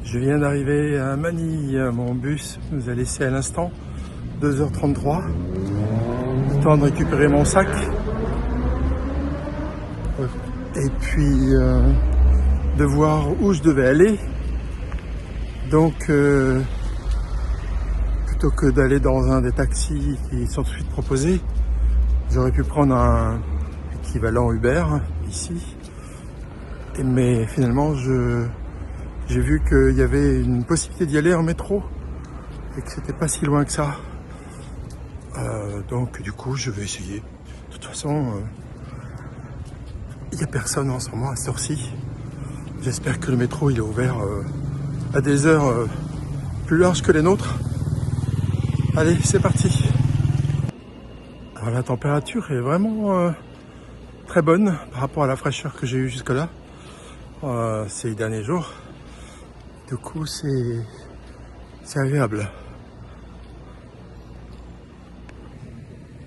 Je viens d'arriver à Manille, mon bus nous a laissé à l'instant 2h33, le temps de récupérer mon sac et puis de voir où je devais aller. Donc plutôt que d'aller dans un des taxis qui sont tout de suite proposés, j'aurais pu prendre un équivalent Uber ici, mais finalement j'ai vu qu'il y avait une possibilité d'y aller en métro et que c'était pas si loin que ça. Donc du coup je vais essayer. De toute façon, il n'y a personne en ce moment à cette heure-ci. J'espère que le métro il est ouvert à des heures plus larges que les nôtres. Allez, c'est parti. Alors la température est vraiment très bonne par rapport à la fraîcheur que j'ai eue jusque-là ces derniers jours. Du coup, c'est agréable.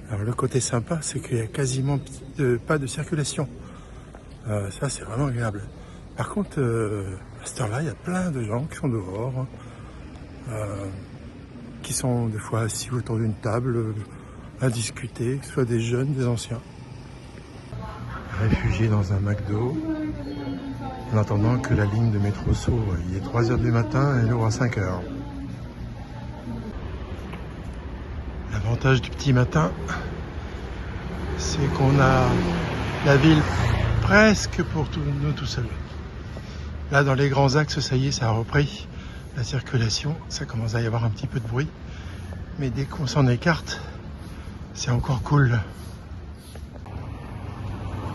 Alors le côté sympa, c'est qu'il y a quasiment pas de circulation. Ça, c'est vraiment agréable. Par contre, à cette heure-là, il y a plein de gens qui sont dehors, qui sont des fois assis autour d'une table à discuter, que ce soit des jeunes, des anciens. Réfugiés dans un McDo, en attendant que la ligne de métro s'ouvre. Il est 3h du matin et elle ouvre à 5h. L'avantage du petit matin, c'est qu'on a la ville presque pour nous tout seuls. Là, dans les grands axes, ça y est, ça a repris la circulation. Ça commence à y avoir un petit peu de bruit. Mais dès qu'on s'en écarte, c'est encore cool.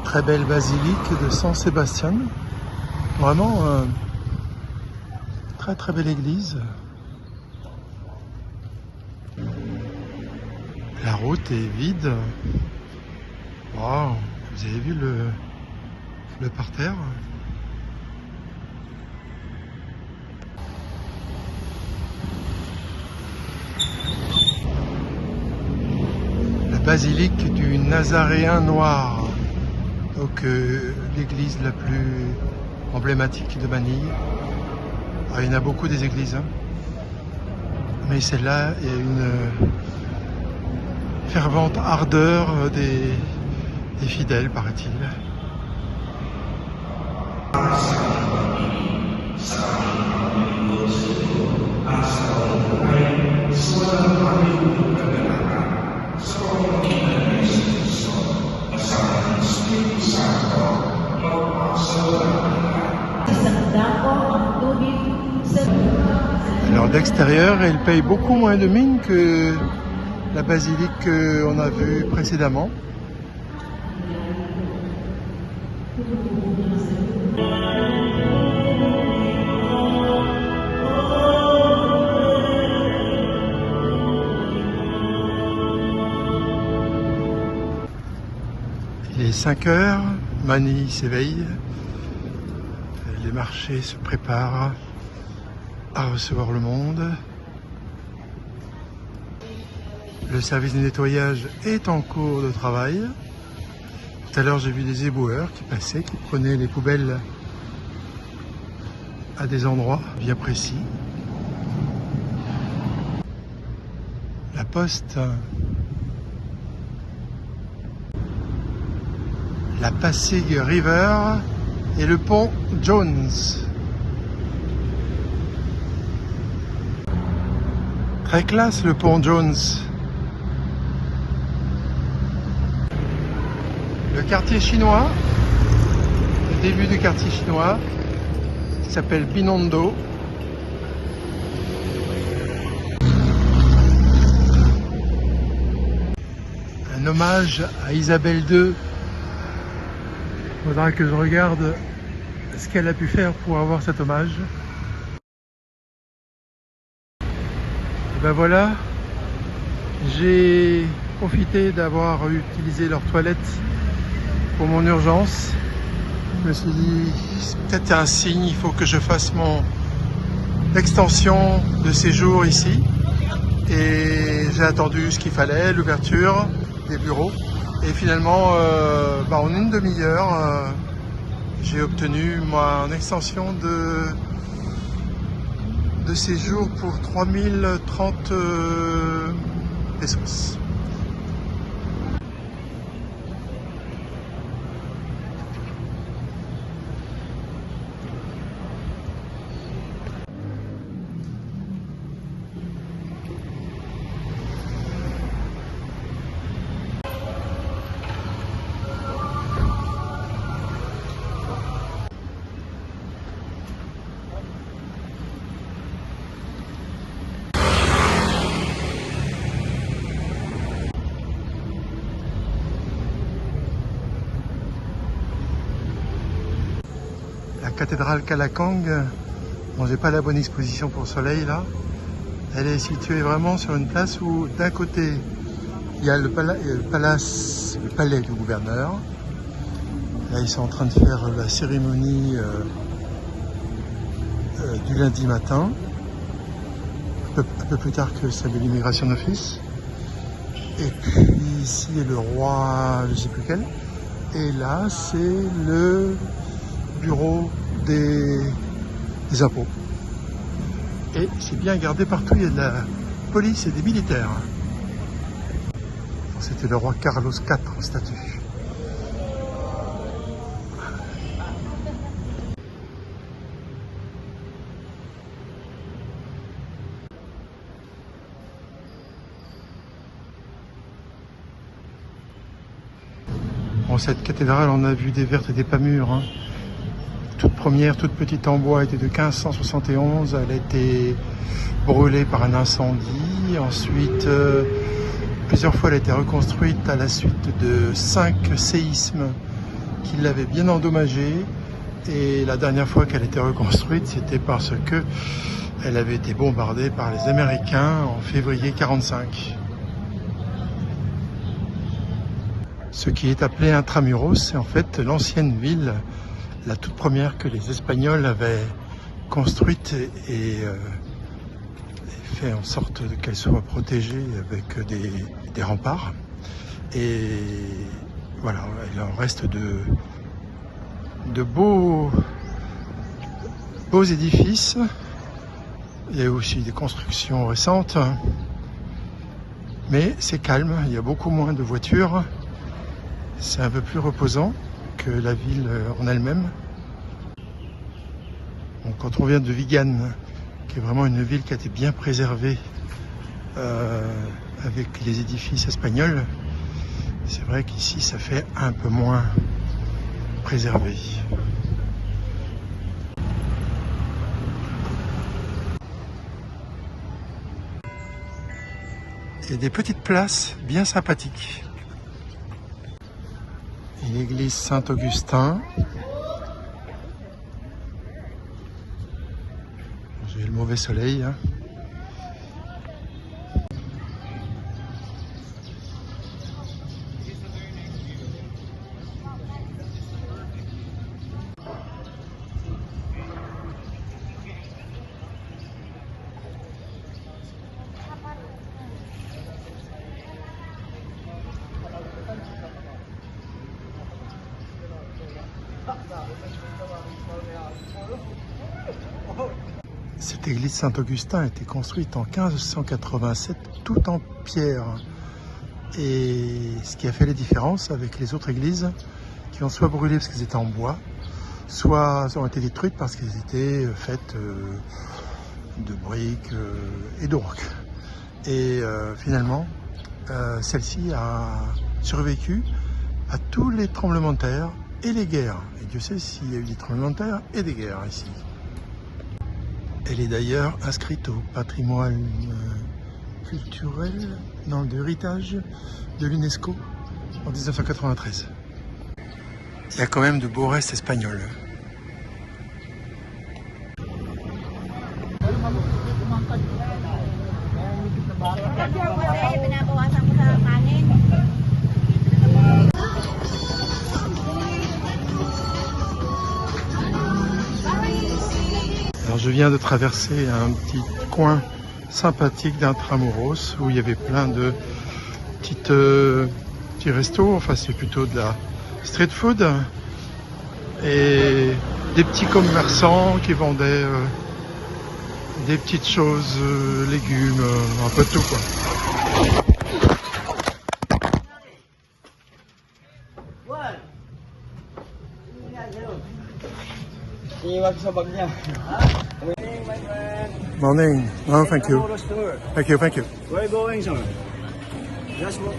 Très belle basilique de San Sébastien. Vraiment, très très belle église. La route est vide. Wow, vous avez vu le parterre? La basilique du Nazaréen noir. Donc l'église la plus emblématique de Manille. Alors, il y en a beaucoup des églises, hein. Mais celle-là, il y a une fervente ardeur des fidèles, paraît-il. Alors d'extérieur, elle paye beaucoup moins de mine que la basilique qu'on a vue précédemment. Il est 5h, Manille s'éveille, les marchés se préparent à recevoir le monde. Le service de nettoyage est en cours de travail. Tout à l'heure, j'ai vu des éboueurs qui passaient, qui prenaient les poubelles à des endroits bien précis. La poste, la Pasig River et le pont Jones. Très classe le pont Jones. Le quartier chinois, le début du quartier chinois, qui s'appelle Binondo. Un hommage à Isabelle II. Il faudra que je regarde ce qu'elle a pu faire pour avoir cet hommage. Et ben voilà, j'ai profité d'avoir utilisé leurs toilettes pour mon urgence. Je me suis dit, c'est peut-être un signe, il faut que je fasse mon extension de séjour ici. Et j'ai attendu ce qu'il fallait, l'ouverture des bureaux. Et finalement, en une demi-heure, j'ai obtenu mon extension de séjour pour 3030 pesos. La cathédrale Calakang, bon, j'ai pas la bonne exposition pour le soleil là. Elle est située vraiment sur une place où d'un côté il y a le palais du gouverneur. Là ils sont en train de faire la cérémonie du lundi matin, un peu plus tard que celle de l'immigration d'office. Et puis ici est le roi, je sais plus quel. Et là c'est le bureau des impôts. Et c'est bien gardé partout, il y a de la police et des militaires. C'était le roi Carlos IV en statue. Bon, cette cathédrale, on a vu des vertes et des pas mûres. Hein. Toute première, toute petite en bois, était de 1571. Elle a été brûlée par un incendie. Ensuite, plusieurs fois, elle a été reconstruite à la suite de 5 séismes qui l'avaient bien endommagée. Et la dernière fois qu'elle a été reconstruite, c'était parce que elle avait été bombardée par les Américains en février 1945. Ce qui est appelé Intramuros, c'est en fait l'ancienne ville, la toute première que les Espagnols avaient construite et fait en sorte qu'elle soit protégée avec des remparts. Et voilà, il en reste de beaux édifices. Il y a aussi des constructions récentes, mais c'est calme, il y a beaucoup moins de voitures. C'est un peu plus reposant que la ville en elle-même. Donc, quand on vient de Vigan, qui est vraiment une ville qui a été bien préservée avec les édifices espagnols, c'est vrai qu'ici ça fait un peu moins préservé. Il y a des petites places bien sympathiques. L'église Saint-Augustin. J'ai eu le mauvais soleil. Hein. Cette église Saint-Augustin a été construite en 1587, tout en pierre. Et ce qui a fait la différence avec les autres églises qui ont soit brûlé parce qu'elles étaient en bois, soit ont été détruites parce qu'elles étaient faites de briques et de roc. Et finalement, celle-ci a survécu à tous les tremblements de terre et les guerres. Et Dieu sait s'il y a eu des tremblements de terre et des guerres ici. Elle est d'ailleurs inscrite au patrimoine culturel, non, d'héritage de l'UNESCO en 1993. Il y a quand même de beaux restes espagnols. Alors je viens de traverser un petit coin sympathique d'Intramuros où il y avait plein de petits restos, enfin c'est plutôt de la street food et des petits commerçants qui vendaient des petites choses, légumes, un peu de tout quoi. Morning. No, thank you. Thank you, thank you.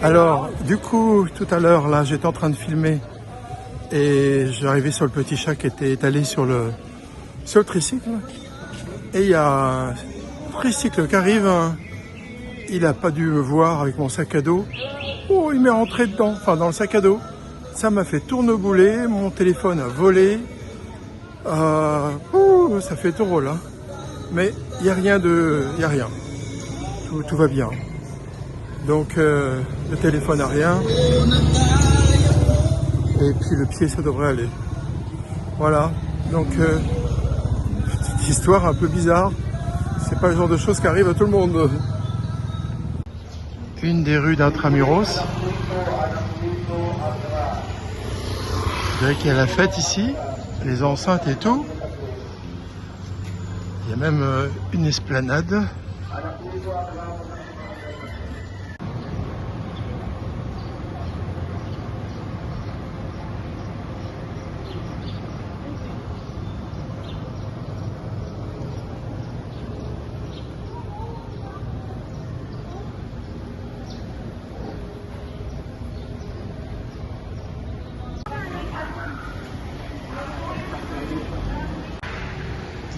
Alors, du coup, tout à l'heure, là, j'étais en train de filmer et j'arrivais sur le petit chat qui était étalé sur le tricycle. Et il y a un tricycle qui arrive. Il n'a pas dû me voir avec mon sac à dos. Oh, il m'est rentré dedans, enfin dans le sac à dos. Ça m'a fait tournebouler, mon téléphone a volé. Ça fait tout drôle, hein. Mais il n'y a rien il y a rien. Tout va bien. Donc le téléphone n'a rien. Et puis le pied, ça devrait aller. Voilà. Donc petite histoire un peu bizarre. C'est pas le genre de choses qui arrivent à tout le monde. Une des rues d'Intramuros. Je dirais qu'il y a la fête ici, les enceintes et tout. Il y a même une esplanade.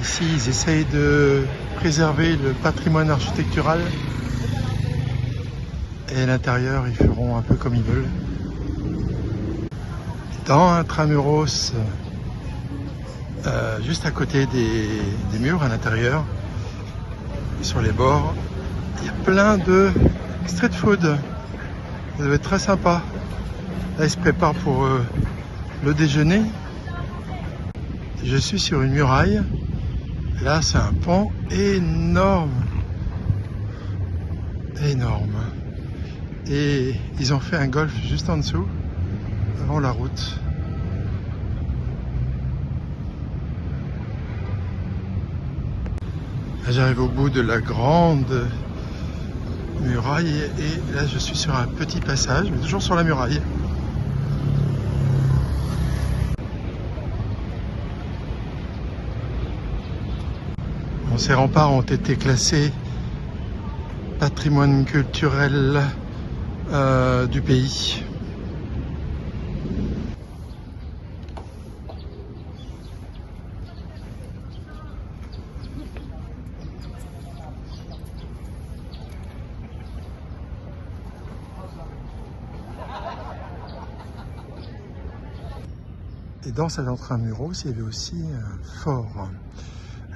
Ici, ils essayent de préserver le patrimoine architectural et à l'intérieur, ils feront un peu comme ils veulent. Dans Intramuros, juste à côté des murs, à l'intérieur, sur les bords, il y a plein de street food. Ça doit être très sympa. Là, ils se préparent pour le déjeuner. Je suis sur une muraille. Là, c'est un pont énorme. Énorme. Et ils ont fait un golf juste en dessous, avant la route. Là, j'arrive au bout de la grande muraille et là, je suis sur un petit passage, mais toujours sur la muraille. Ces remparts ont été classés patrimoine culturel du pays. Et dans cet Intramuros, il y avait aussi un fort.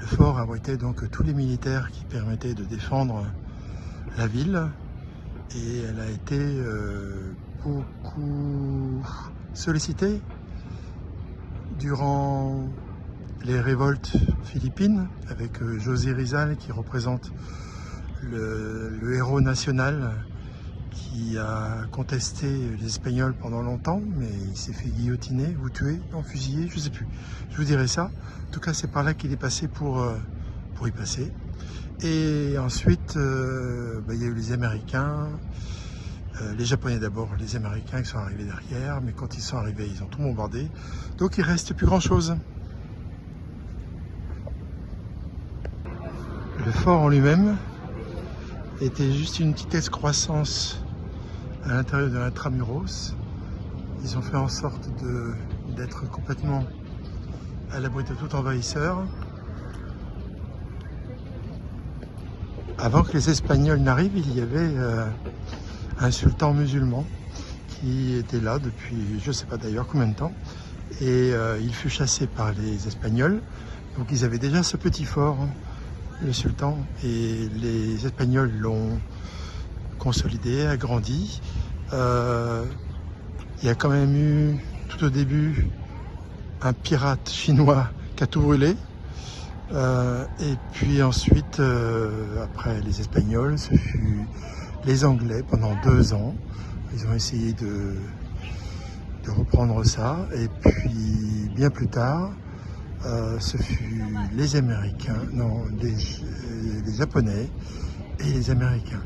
Le fort abritait donc tous les militaires qui permettaient de défendre la ville et elle a été beaucoup sollicitée durant les révoltes philippines avec José Rizal qui représente le héros national qui a contesté les Espagnols pendant longtemps, mais il s'est fait guillotiner ou tuer, non fusiller, je ne sais plus. Je vous dirai ça. En tout cas, c'est par là qu'il est passé pour y passer. Et ensuite, il y a eu les Américains, les Japonais d'abord, les Américains qui sont arrivés derrière, mais quand ils sont arrivés, ils ont tout bombardé. Donc il ne reste plus grand-chose. Le fort en lui-même était juste une petite excroissance à l'intérieur de l'Intramuros. Ils ont fait en sorte d'être complètement à l'abri de tout envahisseur. Avant que les Espagnols n'arrivent, il y avait un sultan musulman qui était là depuis je ne sais pas d'ailleurs combien de temps. Et il fut chassé par les Espagnols. Donc ils avaient déjà ce petit fort, le sultan, et les Espagnols l'ont consolidé, agrandi. Il y a quand même eu tout au début un pirate chinois qui a tout brûlé. Et puis ensuite, après les Espagnols, ce fut les Anglais pendant 2 ans. Ils ont essayé de reprendre ça. Et puis bien plus tard, ce fut les Américains, non, les Japonais et les Américains.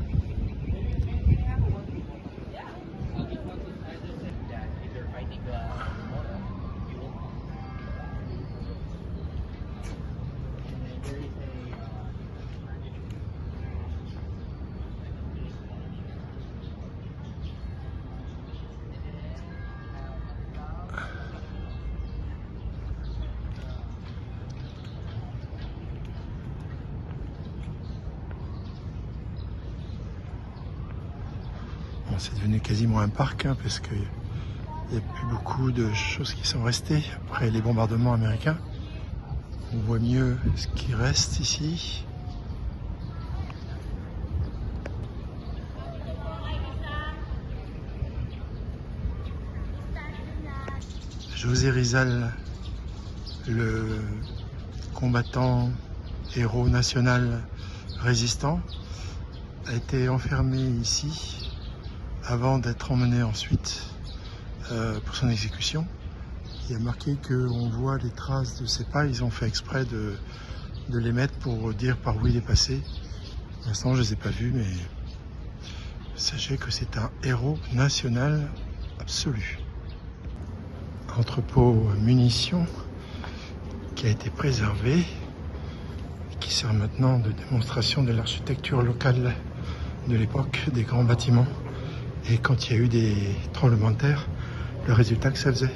C'est devenu quasiment un parc, hein, parce qu'il n'y a plus beaucoup de choses qui sont restées après les bombardements américains. On voit mieux ce qui reste ici. José Rizal, le combattant, héros national résistant, a été enfermé ici avant d'être emmené ensuite pour son exécution. Il y a marqué qu'on voit les traces de ses pas. Ils ont fait exprès de les mettre pour dire par où il est passé. Pour l'instant, je ne les ai pas vus, mais sachez que c'est un héros national absolu. Entrepôt munitions qui a été préservé et qui sert maintenant de démonstration de l'architecture locale de l'époque, des grands bâtiments. Et quand il y a eu des tremblements de terre, le résultat que ça faisait.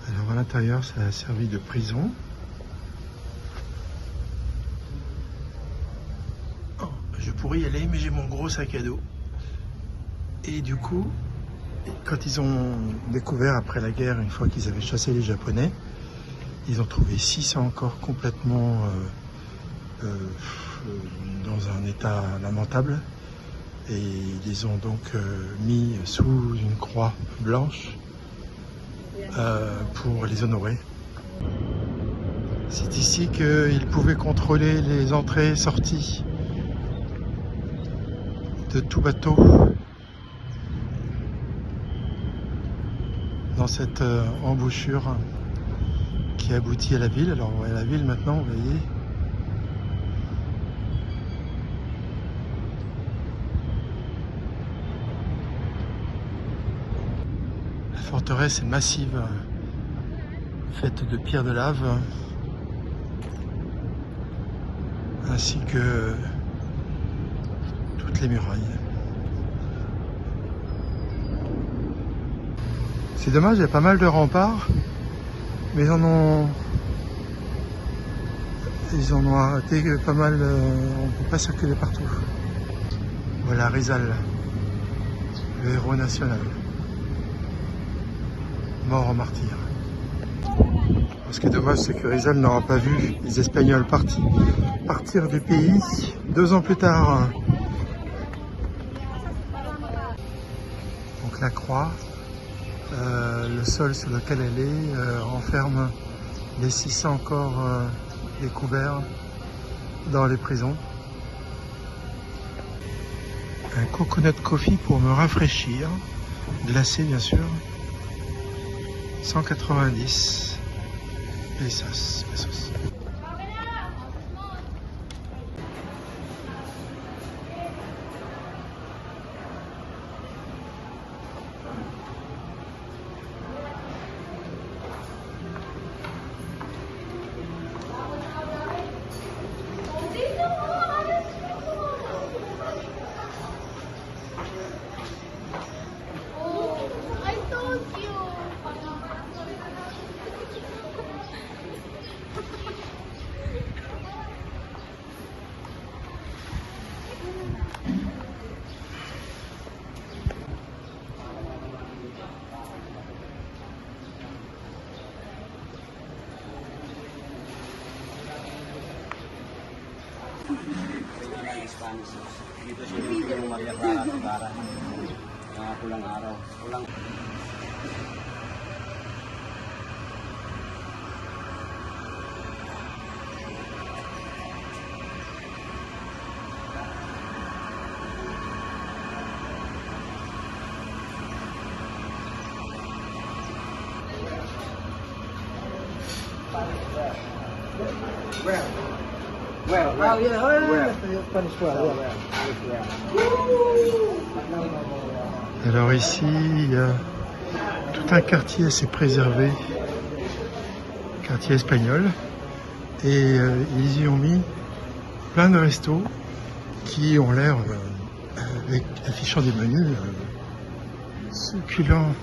Alors à l'intérieur, ça a servi de prison. Oh, je pourrais y aller, mais j'ai mon gros sac à dos. Et du coup, quand ils ont découvert après la guerre, une fois qu'ils avaient chassé les Japonais, ils ont trouvé 600 corps complètement dans un état lamentable. Et ils les ont donc mis sous une croix blanche pour les honorer. C'est ici qu'ils pouvaient contrôler les entrées et sorties de tout bateau dans cette embouchure qui aboutit à la ville. Alors on voit la ville maintenant, vous voyez. La forteresse est massive, faite de pierres de lave, ainsi que toutes les murailles. C'est dommage, il y a pas mal de remparts, mais ils en ont arrêté pas mal, on ne peut pas circuler partout. Voilà Rizal, le héros national, mort en martyr. Ce qui est dommage, c'est que Rizal n'aura pas vu les Espagnols partir du pays 2 ans plus tard. Donc la croix, le sol sur lequel elle est, renferme les 600 corps découverts dans les prisons. Un coconut coffee pour me rafraîchir, glacé bien sûr, 190 pesos. Dito siya yung Maria Clara Tugara. Pulang araw. Where? Oh yeah, Where? Spanish well. Yeah. Alors ici, il y a tout un quartier assez préservé, quartier espagnol, et ils y ont mis plein de restos qui ont l'air, avec affichant des menus succulents.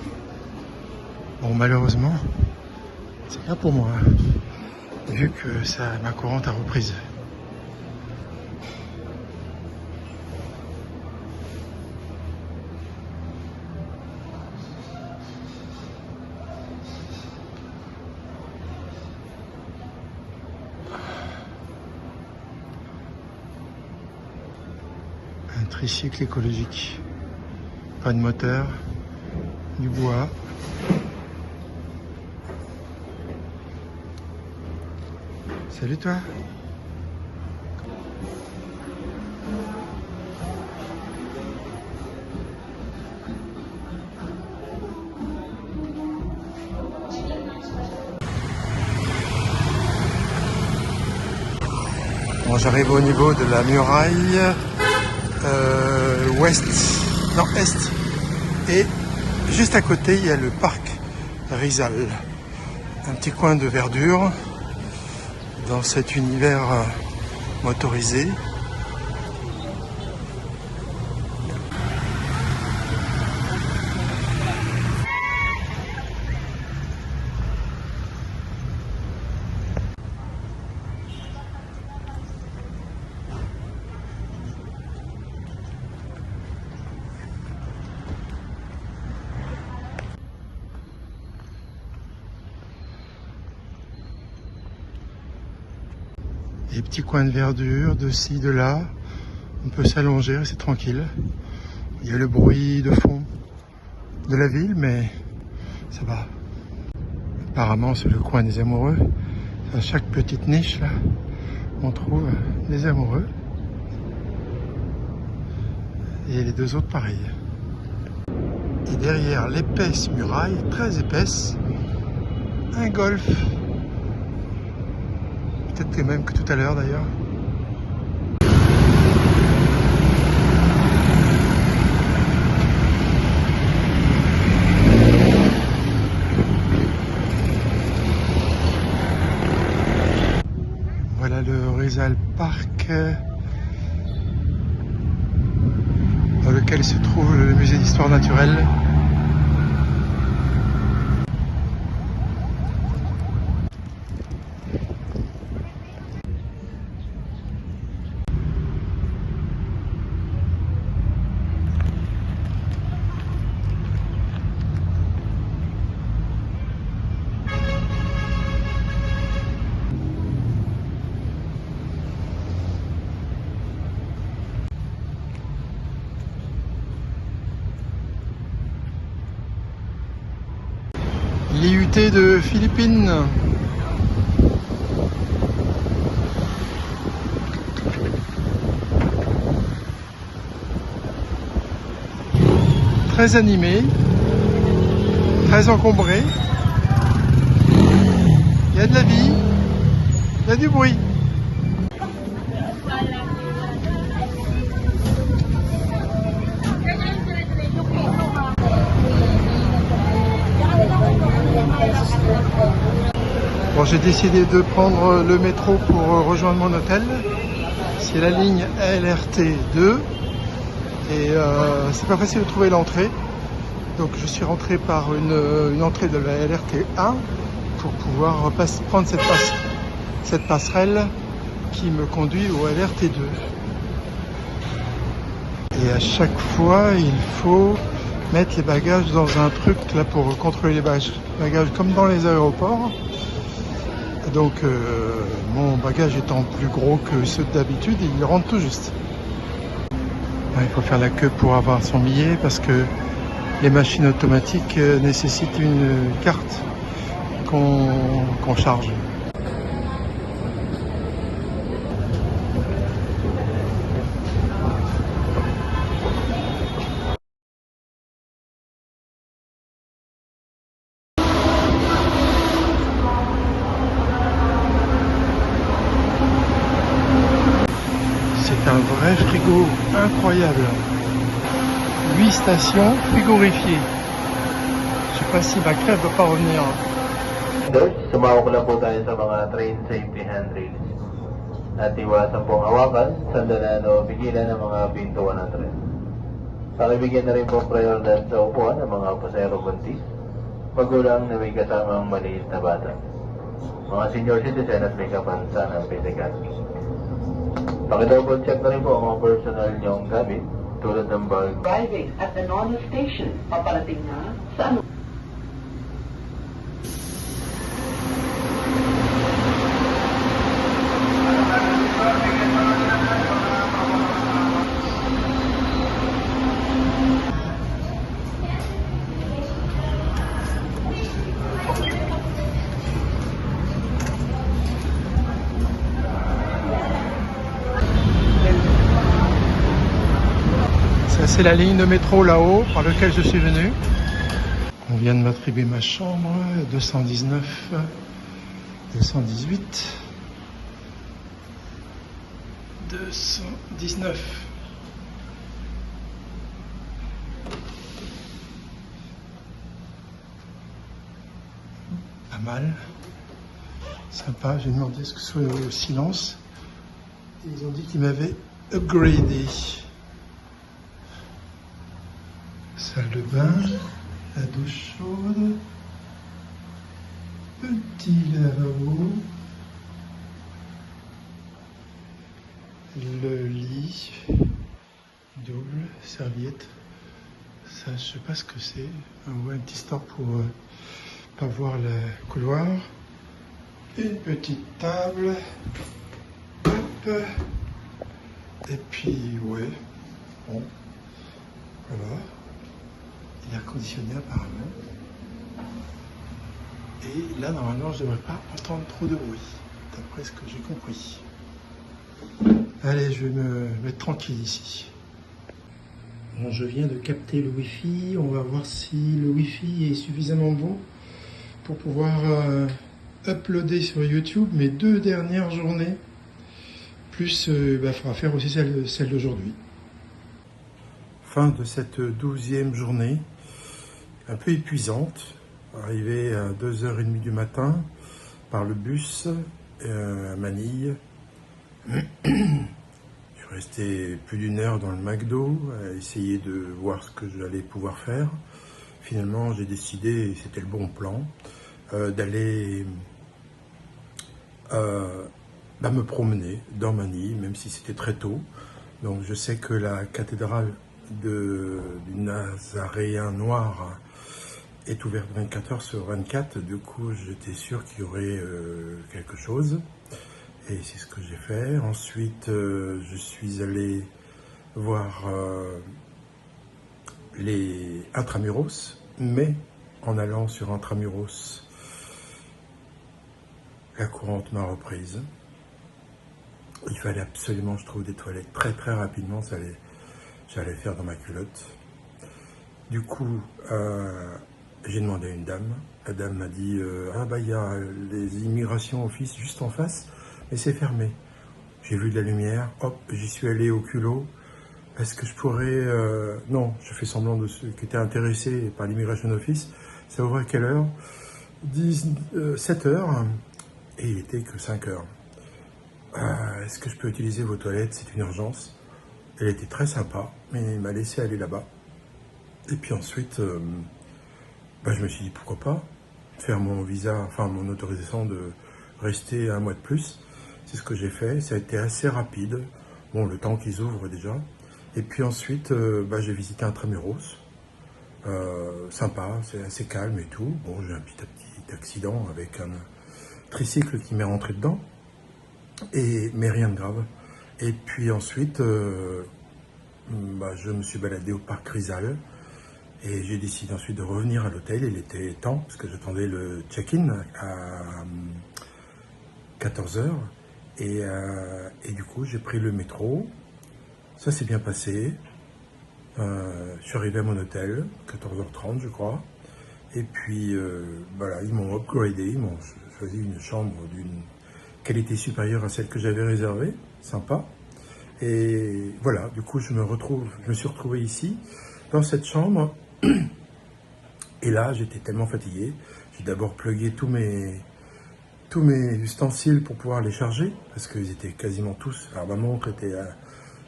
Bon, malheureusement, c'est pas pour moi, vu que ça ma courante a reprise. Un tricycle écologique, pas de moteur, du bois. Salut toi. Bon, j'arrive au niveau de la muraille ouest, non est, et juste à côté il y a le parc Rizal, un petit coin de verdure dans cet univers motorisé. Des petits coins de verdure, de ci, de là. On peut s'allonger, c'est tranquille. Il y a le bruit de fond de la ville, mais ça va. Apparemment, c'est le coin des amoureux. À chaque petite niche, là, on trouve des amoureux. Et les deux autres, pareil. Et derrière l'épaisse muraille, très épaisse, un golf. Peut-être que même que tout à l'heure d'ailleurs. Voilà le Rizal Park, dans lequel se trouve le musée d'histoire naturelle. L'IUT de Philippines. Très animé, très encombré. Il y a de la vie, il y a du bruit. Bon, j'ai décidé de prendre le métro pour rejoindre mon hôtel. C'est la ligne LRT 2 et c'est pas facile de trouver l'entrée. Donc je suis rentré par une entrée de la LRT 1 pour pouvoir prendre cette passerelle qui me conduit au LRT 2. Et à chaque fois, il faut mettre les bagages dans un truc là pour contrôler les bagages comme dans les aéroports. Donc mon bagage étant plus gros que ceux d'habitude, il rentre tout juste. Ouais, il faut faire la queue pour avoir son billet parce que les machines automatiques nécessitent une carte qu'on charge. un vrai frigo incroyable. 8 stations frigorifiées. Je sais pas si ma crève va pas revenir. Sumawak lang po tayo sa mga train safety handrails. At iwasan pong hawakan, sandalan o pigilan ng mga pintuan ng tren. Pakibigyan na rin po prioridad sa upuan ng mga pasahero buntis, magulang na may kasamang maliit na bata, mga senior citizen at may kapansa ng physical. Pakidouble check na rin po ang mga personal niyong gamit tulad ng bag. Arriving at the Nono Station, paparating na sa ano? Ça, c'est la ligne de métro là-haut par laquelle je suis venu. On vient de m'attribuer ma chambre, 219, 218, 219. Pas mal. Sympa, j'ai demandé ce que ce soit au silence. Et ils ont dit qu'ils m'avaient upgradé. Salle de bain, la douche chaude, petit lavabo, le lit, double, serviette, ça je sais pas ce que c'est, un petit store pour pas voir le couloir, une petite table, hop, et puis ouais, bon, voilà. Il est conditionné apparemment. Et là, normalement, je ne devrais pas entendre trop de bruit, d'après ce que j'ai compris. Allez, je vais me mettre tranquille ici. Bon, je viens de capter le Wi-Fi. On va voir si le Wi-Fi est suffisamment bon pour pouvoir uploader sur YouTube mes 2 dernières journées. Plus, il faudra faire aussi celle d'aujourd'hui. Fin de cette 12e journée, un peu épuisante, arrivé à 2h30 du matin par le bus à Manille. Je suis resté plus d'1 heure dans le McDo à essayer de voir ce que j'allais pouvoir faire. Finalement, j'ai décidé, et c'était le bon plan, d'aller me promener dans Manille, même si c'était très tôt. Donc je sais que la cathédrale du Nazaréen noir est ouverte 24 heures sur 24. Du coup, j'étais sûr qu'il y aurait quelque chose. Et c'est ce que j'ai fait. Ensuite, je suis allé voir les Intramuros. Mais en allant sur Intramuros, la courante m'a reprise. Il fallait absolument, je trouve, des toilettes très très rapidement. J'allais faire dans ma culotte. Du coup, j'ai demandé à une dame. La dame m'a dit il y a les immigrations office juste en face, mais c'est fermé. J'ai vu de la lumière, hop, j'y suis allé au culot. Est-ce que je pourrais... non, je fais semblant de ceux qui étaient intéressés par l'immigration office. Ça ouvre à quelle heure 7 heures, et il était que 5 heures. Est-ce que je peux utiliser vos toilettes? C'est une urgence. Elle était très sympa, mais il m'a laissé aller là-bas. Et puis ensuite, je me suis dit pourquoi pas faire mon visa, enfin mon autorisation de rester 1 mois de plus. C'est ce que j'ai fait. Ça a été assez rapide. Bon, le temps qu'ils ouvrent déjà. Et puis ensuite, j'ai visité Intramuros. Sympa, c'est assez calme et tout. Bon, j'ai un petit accident avec un tricycle qui m'est rentré dedans. Mais rien de grave. Et puis ensuite, je me suis baladé au parc Rizal. Et j'ai décidé ensuite de revenir à l'hôtel. Il était temps, parce que j'attendais le check-in à 14 h. Et du coup, j'ai pris le métro. Ça s'est bien passé. Je suis arrivé à mon hôtel, 14h30 je crois. Et puis, ils m'ont upgradé. Ils m'ont choisi une chambre d'une qualité supérieure à celle que j'avais réservée. Sympa. Et voilà, du coup, je me suis retrouvé ici, dans cette chambre. Et là, j'étais tellement fatigué. J'ai d'abord plugué tous mes ustensiles pour pouvoir les charger, parce qu'ils étaient quasiment tous. Alors ma montre était,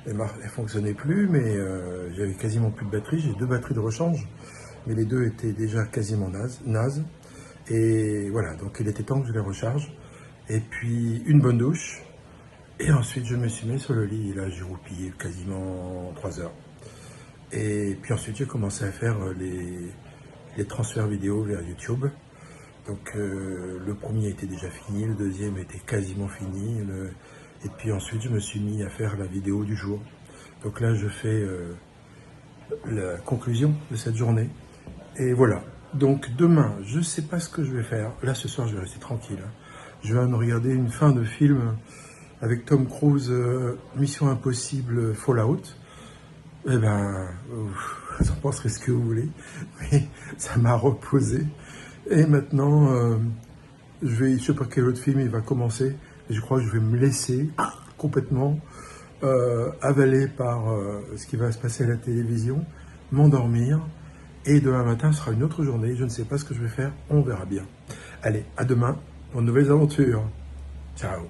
elle fonctionnait plus, mais j'avais quasiment plus de batterie. J'ai 2 batteries de rechange, mais les 2 étaient déjà quasiment nazes. Et voilà, donc il était temps que je les recharge. Et puis une bonne douche. Et ensuite, je me suis mis sur le lit. Et là, j'ai roupillé quasiment 3 heures. Et puis ensuite, j'ai commencé à faire les transferts vidéo vers YouTube. Donc le premier était déjà fini, le deuxième était quasiment fini. Et puis ensuite, je me suis mis à faire la vidéo du jour. Donc là, je fais la conclusion de cette journée. Et voilà. Donc demain, je ne sais pas ce que je vais faire. Là, ce soir, je vais rester tranquille. Je vais me regarder une fin de film avec Tom Cruise, Mission Impossible Fallout. Eh ben, vous en penserez ce que vous voulez, mais ça m'a reposé. Et maintenant, je sais pas quel autre film il va commencer, et je crois que je vais me laisser complètement avaler par ce qui va se passer à la télévision, m'endormir, et demain matin sera une autre journée. Je ne sais pas ce que je vais faire, on verra bien. Allez, à demain pour de nouvelles aventures. Ciao.